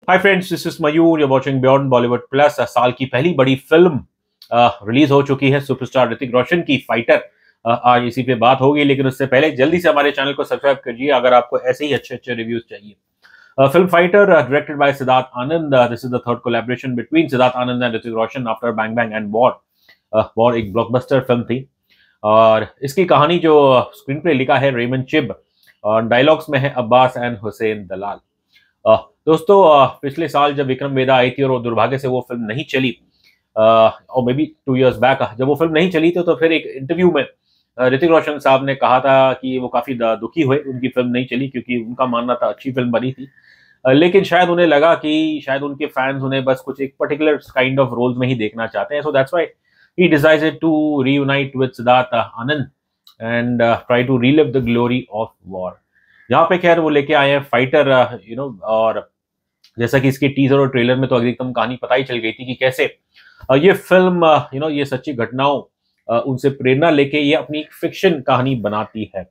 Hi friends, this is Mayur, you watching beyond Bollywood plus. साल की पहली बड़ी फिल्म रिलीज हो चुकी है सुपरस्टार ऋतिक रोशन की फाइटर। आज इसी पे बात होगी, लेकिन उससे पहले जल्दी से हमारे चैनल को सब्सक्राइब कीजिए अगर आपको ऐसे ही अच्छे अच्छे रिव्यूज चाहिए। Film fighter directed by Siddharth Anand. This is the third collaboration between Siddharth Anand and Hrithik Roshan after bang bang and war. War एक ब्लॉकबस्टर फिल्म थी और इसकी कहानी जो स्क्रीन प्ले लिखा है रेमन चिब और डायलॉग्स में है अब्बास एंड हुसैन दलाल। दोस्तों, पिछले साल जब विक्रम वेदा आई थी और वो दुर्भाग्य से वो फिल्म नहीं चली, और मे बी 2 years बैक जब वो फिल्म नहीं चली थी, तो फिर एक इंटरव्यू में ऋतिक रोशन साहब ने कहा था कि वो काफी दुखी हुए उनकी फिल्म नहीं चली, क्योंकि उनका मानना था अच्छी फिल्म बनी थी। लेकिन शायद उन्हें लगा कि शायद उनके फैंस उन्हें बस कुछ एक पर्टिकुलर काइंड ऑफ रोल्स में ही देखना चाहते हैं। So that's why he decided to reunite with Siddharth Anand and try to relive the glory of war. यहाँ पे खैर वो लेके आए हैं फाइटर, और जैसा कि इसके टीजर और ट्रेलर में तो एकदम कहानी पता ही चल गई थी कि कैसे ये फिल्म ये सच्ची घटनाओं उनसे प्रेरणा लेके ये अपनी एक फिक्शन कहानी बनाती है।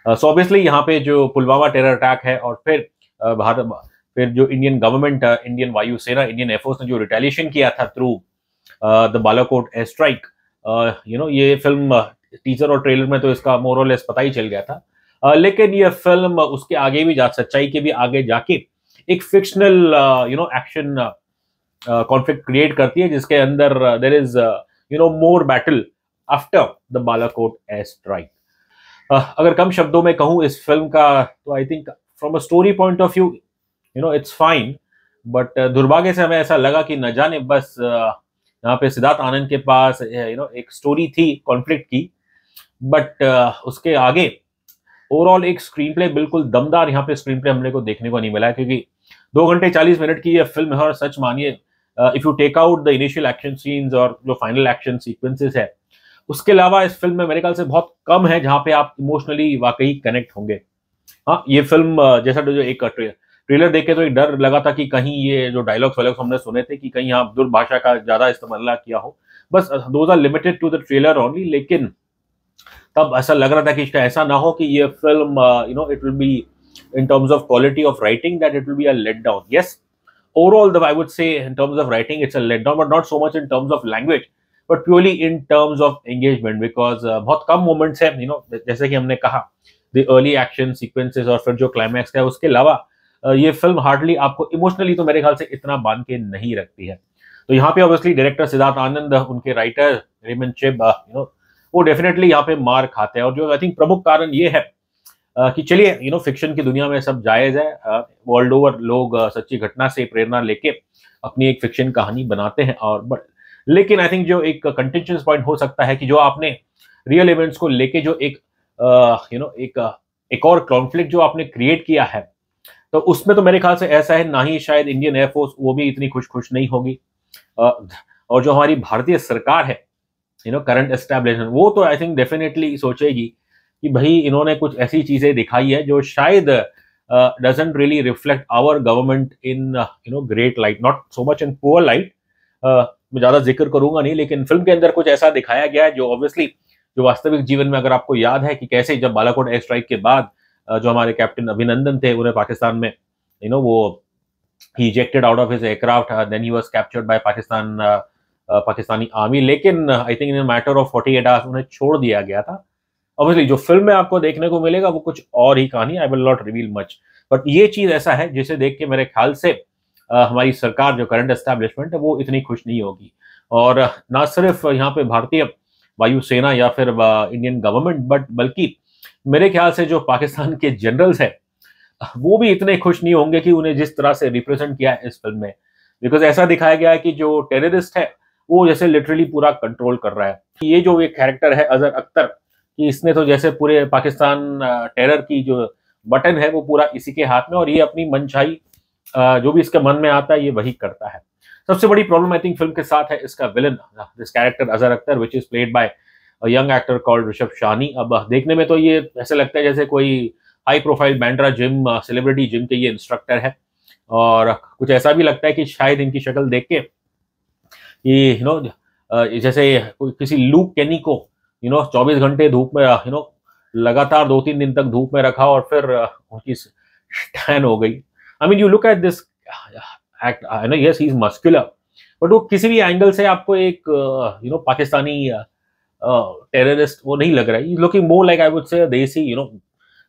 सो ऑब्वियसली यहाँ पे जो पुलवामा टेरर अटैक है और फिर फिर जो इंडियन गवर्नमेंट, इंडियन वायुसेना, इंडियन एयरफोर्स ने जो रिटेलिएशन किया था through the Balakot air strike, ये फिल्म टीजर और ट्रेलर में तो इसका मोर और लेस पता ही चल गया था। लेकिन ये फिल्म उसके आगे भी सच्चाई के भी आगे जाके एक फिक्शनल एक्शन कॉन्फ्लिक्ट क्रिएट करती है, जिसके अंदर there is more battle after the Balakot air strike. अगर कम शब्दों में कहूं इस फिल्म का, तो I think from a story point of view it's fine, but दुर्भाग्य से हमें ऐसा लगा कि न जाने बस यहाँ पे सिद्धार्थ आनंद के पास एक स्टोरी थी कॉन्फ्लिक्ट की, बट उसके आगे ओवरऑल एक स्क्रीन प्ले बिल्कुल दमदार यहाँ पे स्क्रीन प्ले हमने को देखने को नहीं मिला है, क्योंकि 2 घंटे 40 मिनट की ये फिल्म है और सच मानिए if you take out the initial action scenes और जो फाइनल एक्शन सीक्वेंसेस है, उसके अलावा इस फिल्म में मेरे ख्याल से बहुत कम है जहां पे आप इमोशनली वाकई कनेक्ट होंगे। हाँ, ये फिल्म जैसा जो एक ट्रेलर देख के तो एक डर लगा था कि कहीं ये जो डायलॉग्स वायलॉग्स हमने सुने थे कि कहीं यहाँ दुर्भाषा का ज्यादा इस्तेमाल किया हो, बस those are limited to the trailer only. लेकिन तब ऐसा लग रहा था कि इसका ऐसा ना हो कि ये film it will be in terms of quality of writing that it will be a letdown. Yes, overall I would say in terms of writing it's a letdown, but not so much in terms of language, but purely in terms of engagement, because बहुत कम moments है, जैसे कि हमने कहा the early action sequences और फिर जो climax है, उसके अलावा ये फिल्म हार्डली आपको इमोशनली तो मेरे ख्याल से इतना बांध के नहीं रखती है। तो यहाँ पे ऑब्वियसली डायरेक्टर सिद्धार्थ आनंद, उनके राइटर रेमन चिब, वो डेफिनेटली यहाँ पे मार खाते हैं। और जो आई थिंक प्रमुख कारण ये है कि चलिए फिक्शन की दुनिया में सब जायज है, वर्ल्ड ओवर लोग सच्ची घटना से प्रेरणा लेके अपनी एक फिक्शन कहानी बनाते हैं, और बट लेकिन आई थिंक जो एक कंटेंशन पॉइंट हो सकता है कि जो आपने रियल इवेंट्स को लेके जो एक और कॉन्फ्लिक्ट जो आपने क्रिएट किया है, तो उसमें तो मेरे ख्याल से ऐसा है ना ही शायद इंडियन एयरफोर्स वो भी इतनी खुश नहीं होगी, और जो हमारी भारतीय सरकार है करंट एस्टेब्लिशमेंट, वो तो आई थिंक डेफिनेटली सोचेगी कि भाई इन्होंने कुछ ऐसी चीजें दिखाई है जो शायद doesn't really reflect our government in great light, not so much in poor light. मैं ज्यादा जिक्र करूंगा नहीं, लेकिन फिल्म के अंदर कुछ ऐसा दिखाया गया है जो ऑब्वियसली जो वास्तविक जीवन में, अगर आपको याद है कि कैसे जब बालाकोट एयर स्ट्राइक के बाद जो हमारे कैप्टन अभिनंदन थे, उन्हें पाकिस्तान में वो he ejected out of his aircraft, then he was captured by Pakistani army, लेकिन I think in matter of 48 hours उन्हें छोड़ दिया गया था। ऑब्वियसली जो फिल्म में आपको देखने को मिलेगा वो कुछ और ही कहानी, I will not reveal much, but ये चीज ऐसा है जिसे देख के मेरे ख्याल से हमारी सरकार जो करंट एस्टैब्लिशमेंट है वो इतनी खुश नहीं होगी। और ना सिर्फ यहाँ पे भारतीय वायुसेना या फिर इंडियन गवर्नमेंट, बट बल्कि मेरे ख्याल से जो पाकिस्तान के जनरल्स है वो भी इतने खुश नहीं होंगे कि उन्हें जिस तरह से रिप्रेजेंट किया है इस फिल्म में, बिकॉज ऐसा दिखाया गया है कि जो टेररिस्ट है वो जैसे लिटरली पूरा कंट्रोल कर रहा है। ये जो एक कैरेक्टर है अजहर अख्तर, कि इसने तो जैसे पूरे पाकिस्तान टेरर की जो बटन है वो पूरा इसी के हाथ में, और ये अपनी मनचाही जो भी इसके मन में आता है ये वही करता है। सबसे बड़ी प्रॉब्लम आई थिंक फिल्म के साथ है इसका villain, this character Azhar Akhtar, which is played by a young actor called Rishabh Sawhney. अब देखने में तो ये ऐसे लगता है जैसे कोई high profile Bandra gym celebrity gym के ये इंस्ट्रक्टर है, और कुछ ऐसा भी लगता है कि शायद इनकी शक्ल देख के ये जैसे किसी लूक केनी को 24 घंटे धूप में लगातार 2-3 दिन तक धूप में रखा और फिर उनकी टैन हो गई। I mean you look at this act, I know yes he is muscular, but वो किसी भी एंगल से आपको एक पाकिस्तानी टेररिस्ट वो नहीं लग रहा है, looking more like I would say desi,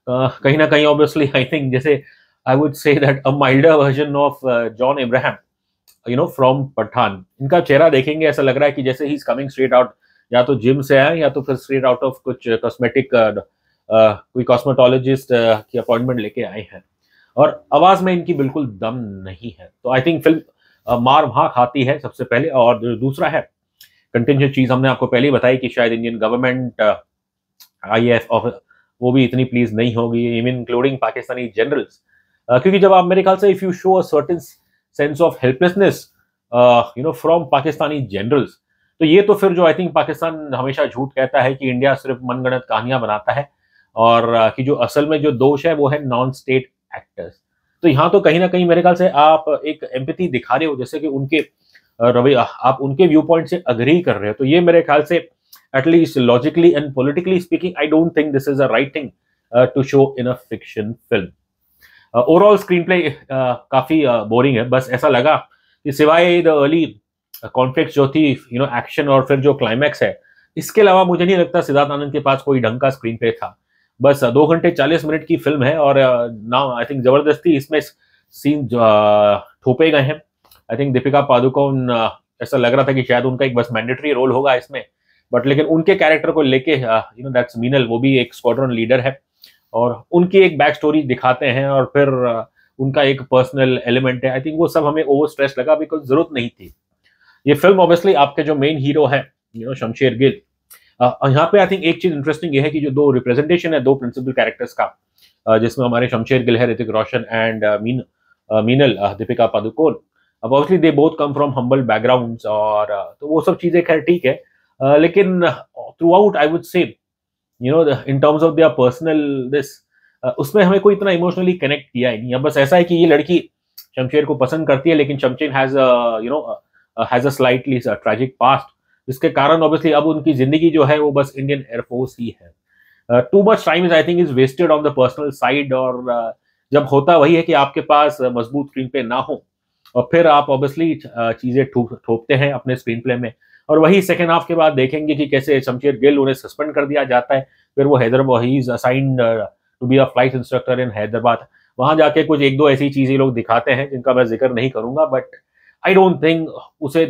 कहीं ना कहीं ऑब्वियसली आई थिंक जैसे I would say that a milder version of John Abraham from Pathaan. इनका चेहरा देखेंगे ऐसा लग रहा है कि जैसे he is coming straight out, या तो जिम से आए या तो फिर स्ट्रेट आउट ऑफ कुछ कॉस्मेटिक कोई कॉस्मेटोलॉजिस्ट की अपॉइंटमेंट लेके आए हैं। और आवाज में इनकी बिल्कुल दम नहीं है। तो आई थिंक फिल्म मार वहां खाती है सबसे पहले। और दूसरा है कंटेंजेंट चीज, हमने आपको पहले ही बताई कि शायद इंडियन गवर्नमेंट IAF वो भी इतनी प्लीज नहीं होगी, इवन इंक्लूडिंग पाकिस्तानी जनरल्स, क्योंकि जब आप मेरे ख्याल से if you show a certain sense of helplessness from Pakistani generals, तो ये तो फिर जो आई थिंक पाकिस्तान हमेशा झूठ कहता है कि इंडिया सिर्फ मनगढ़ंत कहानियां बनाता है, और कि जो असल में जो दोष है वो है नॉन स्टेट एक्टर्स। तो यहाँ तो कहीं ना कहीं मेरे ख्याल से आप एक एम्पैथी दिखा रहे हो, जैसे कि उनके रवैया, आप उनके व्यू पॉइंट से अग्री कर रहे हो। तो ये मेरे ख्याल से at least logically and politically speaking, I don't think this is a right thing to show in a fiction film. Overall screenplay काफी बोरिंग है। बस ऐसा लगा कि सिवाय द अर्ली कॉन्फ्लिक्ट जो थी, एक्शन और फिर जो क्लाइमैक्स है, इसके अलावा मुझे नहीं लगता सिद्धार्थ आनंद के पास कोई ढंग का स्क्रीन प्ले था। बस 2 घंटे 40 मिनट की फिल्म है, और नाउ आई थिंक जबरदस्ती इसमें सीन थोपे गए हैं। आई थिंक दीपिका पादुकोण, ऐसा लग रहा था कि शायद उनका एक बस मैंडेटरी रोल होगा इसमें, बट लेकिन उनके कैरेक्टर को लेके दैट्स मीनल, वो भी एक स्क्वाड्रन लीडर है, और उनकी एक बैक स्टोरी दिखाते हैं, और फिर उनका एक पर्सनल एलिमेंट है। आई थिंक वो सब हमें ओवर स्ट्रेस लगा, बिकॉज जरूरत नहीं थी। ये फिल्म ऑब्वियसली आपके जो मेन हीरो है शमशेर गिल, यहाँ पे आई थिंक एक चीज इंटरेस्टिंग ये है कि जो 2 रिप्रेजेंटेशन है 2 प्रिंसिपल कैरेक्टर्स का, जिसमें हमारे शमशेर गिल है, ऋतिक रोशन एंड मीनल दीपिका पादुकोण। अब obviously they both come from humble backgrounds, और तो वो सब चीजें खैर ठीक है, लेकिन थ्रू आउट आई वुड से in terms of their personal this, उसमें हमें कोई इतना इमोशनली कनेक्ट किया ही नहीं। अब बस ऐसा है कि ये लड़की शमशेर को पसंद करती है, लेकिन Shamsher has a slightly tragic past, जिसके कारण ऑब्वियसली अब उनकी जिंदगी जो है वो बस इंडियन एयरफोर्स ही है। Too much time is I think is wasted on the personal side, और जब होता वही है कि आपके पास मजबूत स्क्रीन पे ना हो, और फिर आप ऑब्वियसली चीजें थोपते हैं अपने स्क्रीन प्ले में, और वही सेकेंड हाफ के बाद देखेंगे कि कैसे शमशेर गिल उन्हें सस्पेंड कर दिया जाता है। फिर वो Hyderabad, he is assigned to be a flight instructor in Hyderabad. वहां जाके कुछ 1-2 ऐसी चीजें लोग दिखाते हैं जिनका मैं जिक्र नहीं करूंगा, बट आई डोंट थिंक उसे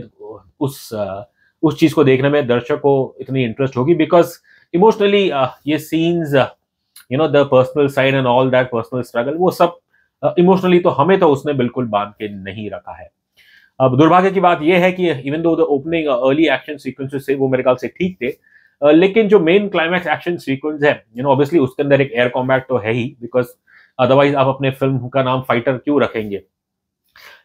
उस चीज को देखने में दर्शक को इतनी इंटरेस्ट होगी, बिकॉज इमोशनली ये scenes the personal side and all that personal struggle, वो सब इमोशनली तो हमें तो उसने बिल्कुल बांध के नहीं रखा है। अब दुर्भाग्य की बात यह है कि even though the opening early action sequences से वो मेरे ख्याल से ठीक थे, लेकिन जो मेन क्लाइमैक्स एक्शन सीक्वेंस है ऑब्वियसली उसके अंदर एक एयर कॉम्बैट तो है ही, बिकॉज अदरवाइज आप अपने फिल्म का नाम फाइटर क्यों रखेंगे।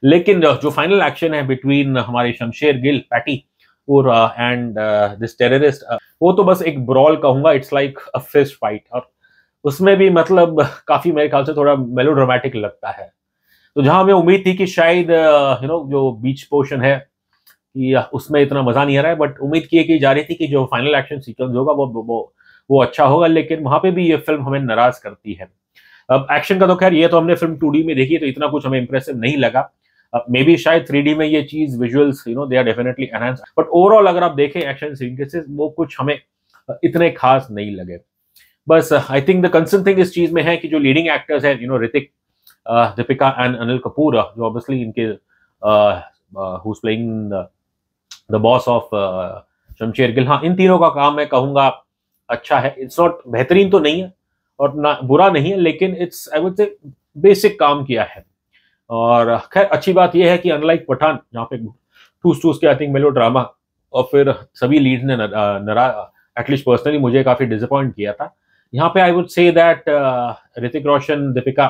लेकिन जो फाइनल एक्शन है बिटवीन हमारे शमशेर गिल पैटी और एंड दिस टेररिस्ट, वो तो बस एक ब्रॉल कहूंगा, it's like a fist fight, और उसमें भी मतलब काफी मेरे ख्याल से थोड़ा मेलोड्रामेटिक लगता है। तो जहां हमें उम्मीद थी कि शायद जो बीच पोर्शन है कि उसमें इतना मजा नहीं आ रहा है, बट उम्मीद की जा रही थी कि जो फाइनल एक्शन सीक्वेंस होगा वो अच्छा होगा, लेकिन वहां पे भी ये फिल्म हमें नाराज करती है। अब एक्शन का तो खैर ये तो हमने फिल्म 2D में देखी, तो इतना कुछ हमें इंप्रेसिव नहीं लगा। मे बी शायद 3D में ये चीज visuals they are definitely enhance, but overall अगर आप देखें एक्शन सीक्वेंसेस वो कुछ हमें इतने खास नहीं लगे। बस I think the concern thing इस चीज में है कि जो लीडिंग एक्टर्स है ऋतिक, दीपिका एंड अनिल कपूर, जो ऑब्वियसली इनके who is playing the boss of Shamsher Gill, हाँ इन तीनों का काम मैं कहूंगा अच्छा है। इट्स नॉट बेहतरीन तो नहीं है और ना बुरा नहीं है, लेकिन इट्स आई वुड से बेसिक काम किया है। और खैर अच्छी बात यह है कि अनलाइक पठान जहाँ पे ठूस के आई थिंक मेलो ड्रामा और फिर सभी लीड्स ने एटलीस्ट पर्सनली मुझे काफी डिसअपॉइंट किया था, यहाँ पे I would say that Hrithik Roshan, Deepika,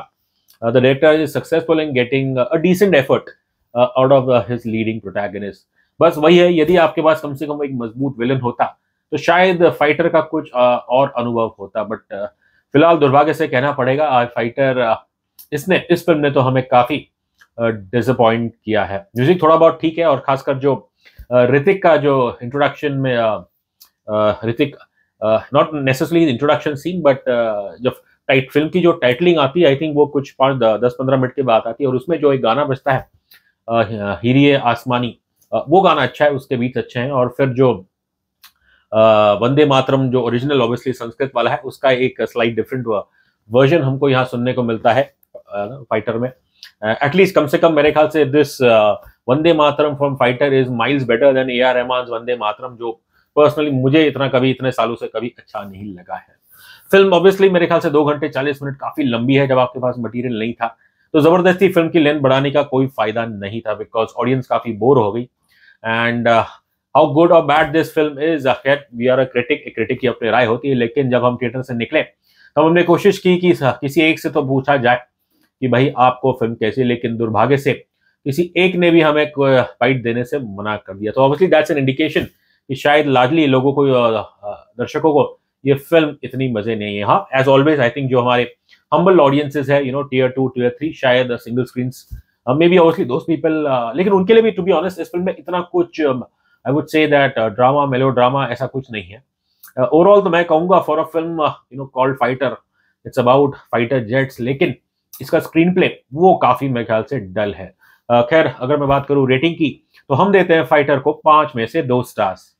the director is successful in getting a decent effort out of his leading protagonist. बस वही है, यदि आपके पास कम से कम एक मजबूत विलन होता तो शायद फाइटर का कुछ और अनुभव होता, बट फिलहाल दुर्भाग्य से कहना पड़ेगा फाइटर इसने इस फिल्म ने तो हमें काफी डिसअपॉइंट किया है। म्यूजिक थोड़ा बहुत ठीक है, और खासकर जो ऋतिक का जो इंट्रोडक्शन में Hrithik not necessarily introduction scene, but जब फिल्म की जो टाइटलिंग आती है आई थिंक वो कुछ 5-10-15 मिनट के बाद आती है, और उसमें जो एक गाना बजता है हीरिए आसमानी, वो गाना अच्छा है, उसके बीट्स अच्छे हैं। और फिर जो वंदे मातरम जो ओरिजिनल ऑब्वियसली संस्कृत वाला है, उसका एक स्लाइट डिफरेंट वर्जन हमको यहाँ सुनने को मिलता है फाइटर में। एटलीस्ट कम से कम मेरे ख्याल से this Vande Mataram from Fighter is miles better than A R Rahman Vande Mataram, जो पर्सनली मुझे इतने सालों से कभी अच्छा नहीं लगा है। फिल्म ऑब्वियसली मेरे ख्याल से 2 घंटे 40 मिनट काफी लंबी है, जब आपके पास मटेरियल नहीं था तो जबरदस्ती फिल्म की लेंथ बढ़ाने का कोई फायदा नहीं था, बिकॉज ऑडियंस काफी बोर हो गई। एंड हाउ गुड और bad this film is, we are a critic की अपनी राय होती है, लेकिन जब हम थिएटर से निकले तब हमने कोशिश की कि किसी एक से तो पूछा जाए कि भाई आपको फिल्म कैसी, लेकिन दुर्भाग्य से किसी एक ने भी हमें बाइट देने से मना कर दिया। तो ऑब्वियसली दैट्स एन इंडिकेशन कि शायद लाडली लोगों को, दर्शकों को ये फिल्म इतनी मजे नहीं है। हाँ, एज ऑलवेज आई थिंक जो हमारे हम्बल ऑडियंसेस है, टियर 2 टियर 3, शायद single screen may be obviously those people, लेकिन उनके लिए भी टू बी ऑनेस्ट इस फिल्म में इतना कुछ आई वुड से दैट ड्रामा मेलो ड्रामा ऐसा कुछ नहीं है। ओवरऑल तो मैं कहूंगा for a film called fighter, it's about fighter jets, लेकिन इसका स्क्रीन प्ले वो काफी मेरे ख्याल से डल है। खैर, अगर मैं बात करूं रेटिंग की, तो हम देते हैं फाइटर को 5 में से 2 स्टार्स।